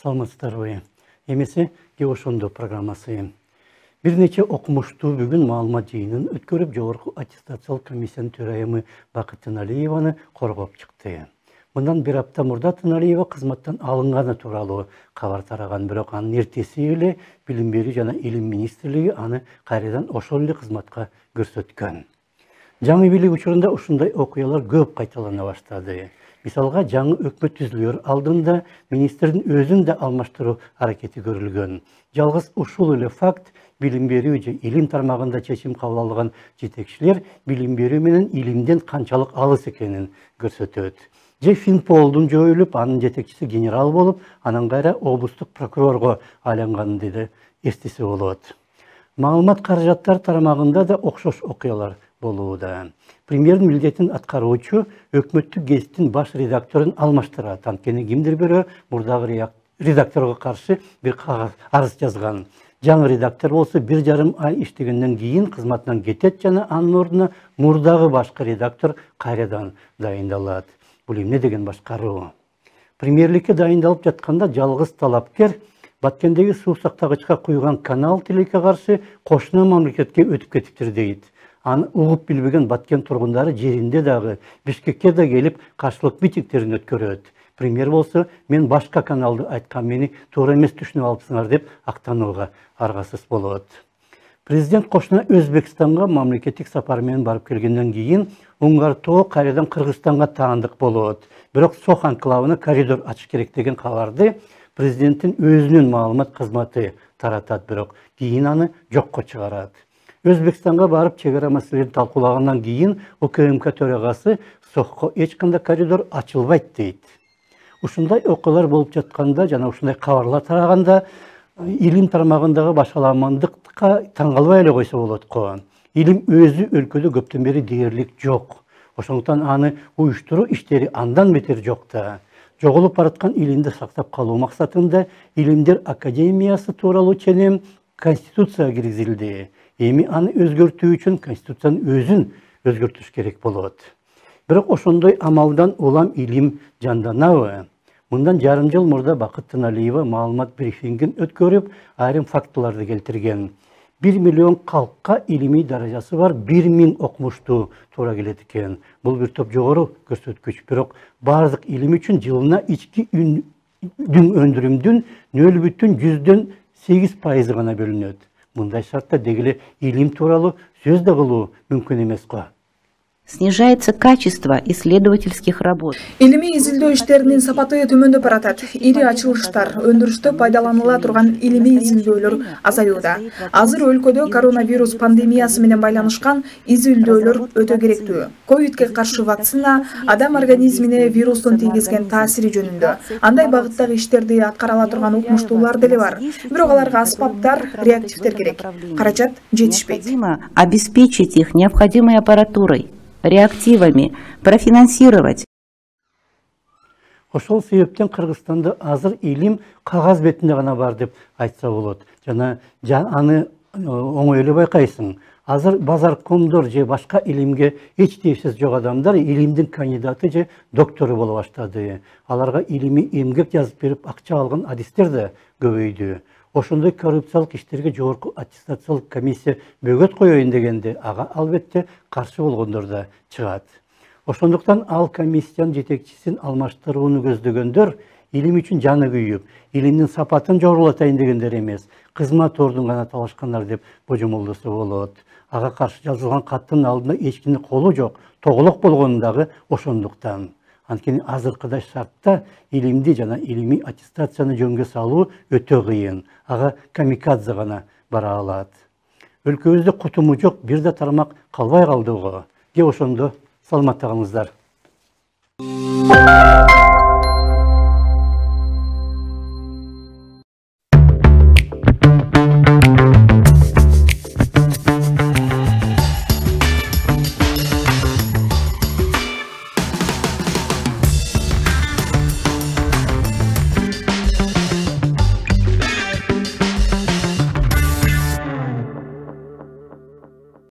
Саламатсыздар ой. Емесі Геошондо программасы. Bir neçe okumuştu bugün маалымат жыйынын өткөрүп жогорку аттестациялык комиссиянын төрайымы Бакыт Тыналиеваны коргоп чыкты. Мындан bir апта мурда Тыналиева кызматтан алынганы тууралуу кабар тараган, бирок анын эртеси эле Билим берүү жана Илим министрлиги аны кайрадан ошол эле кызматка көрсөткөн. Жаңы бийлик учурунда ушундай окуялар көп кайталана баштады. Мисалга, жаңы өкмөт түзүлөр алдында министрдин өзүн да алмаштыруу аракети көрүлгөн. Жалгыз ушул эле факт билим берүү же илим тармагында чечим кабыл алган жетекчилер билим берүү менен илимден канчалык алыс экенин көрсөтөт. Же Финполдун жоюлуп, анын жетекчиси генерал болуп, анан кайра облустук прокурорго айланганын деди эстесе болот. Маалымат каражаттар тармагында да окшош окуялар болууда. Премьердин милдетин аткаруучу өкмөттүк гезиттин баш редакторун алмаштырат. Анткени кимдир бирөө мурдагы редакторго каршы бир арыз жазган. Жаңы редактор болсо 1,5 ай иштегенден кийин кызматынан кетет жана анын ордуна мурдагы башкы редактор кайрадан дайындалат. Бул эмне деген башкаруу? Премьерликке дайындалып жатканда жалгыз талапкер Баткендеги суу сактагычка куйган канал тилекке каршы кошуна мамлекетке өтүп кетиптир дейт. Аны угуп билбеген Баткен тургундары жеринде дагы Бишкекке да келип каршылык митингдерин өткөрөт. Премьер болсо, мен башка каналды айткан, мени туура эмес түшүнүп алыпсыңар деп актанууга аргасыз болот. Президент кошуна Өзбекстанга мамлекеттик сапар менен барып келгенден кийин Уңгар тоо кайрадан Кыргызстанга таандык болот. Бирок Сох анклавына коридор ачыш керек деген кабарды президенттин өзүнүн маалымат кызматы таратат, бирок кийин аны жокко чыгарат. Өзбекстанга барып чегара маселелерин талкуулагандан кийин УКМК төрагасы Сохко эч кандай коридор ачылбайт дейт. Ушундай окуялар болуп жатканда жана ушундай кабарлар тараганда илим тармагындагы башаламандыкка таң калбай эле койсо болот го. Илим өзү өлкөдө көптөн бери дээрлик жок. Ошондуктан аны уюштуруу иштери андан бетер жок да. Жоголуп бараткан илимди сактап калуу максатында Илимдер академиясы тууралуу ченем конституцияга киргизилди. Эми аны өзгөртүү үчүн конституциянын өзүн өзгөртүш керек болот. Бирок ошондой амалдан улам илим жанданабы? Мындан жарым жыл мурда Бакыт Тыналиева маалымат брифингин өткөрүп, айрым фактыларды келтирген. 1 миллион калкка илимий даражасы бар 1000 окумуштуу туура келет экен. Бул бир топ жогору көрсөткүч. Бирок бардык илим үчүн жылына ички өндүрүмдүн 0,8% гана бөлүнөт. Мындай шартта дегеле илим тууралуу сөз да кылуу мүмкүн эмес го. Снижается качество исследовательских работ. Илимий изилдөө иштеринин сапаты төмөндөп баратат. Ири ачылыштар, өндүрүштө пайдаланыла турган илимий изилдөөлөр азаюуда. Азыр өлкөдө коронавирус пандемиясы менен байланышкан изилдөөлөр өтө керектүү. Ковидке каршы вакцина адам организмине вирустун тийгизген таасири жөнүндө. Андай багыттагы иштерди аткара ала турган укмуштуулар деле бар. Бирок аларга аспаптар, реактивдер керек. Каражат жетишпейт. Обеспечить их необходимой аппаратурой, реактивами, профинансировать. Ошол себептен Кыргызстанда азыр илим кагаз бетинде гана бар деп айтса болот. Жана аны оңой эле байкайсың. Азыр базар-комдор же башка илимге эч тийишсиз жок адамдар илимдин кандидаты же доктору боло баштады. Аларга илимий эмгек жазып берип акча алган адистер да көбөйдү. Ошондой коррупциялык иштерге жогорку аттестациялык комиссия бөгөт коёюн дегенде, ага албетте каршы болгондор да чыгат. Ошондуктан ал комиссиянын жетекчисин алмаштырууну көздөгөндөр илим үчүн жаны күйүп, илимдин сапатын жогорулатайын дегендер эмес, кызмат ордун гана талашкандар деп божомолдосо болот. Ага каршы жазылган каттын алдында эч кимдин колу жок, тоголок болгону дагы ошондуктан. Анткени азыркыдай шартта илимди жана илимий аттестацияны жөнгө салуу өтө кыйын. Ага камикадзе гана бара алат. Өлкөбүздө кутуму жок бир да тармак калбай калды го. Же ошондо саламатта калыңыздар.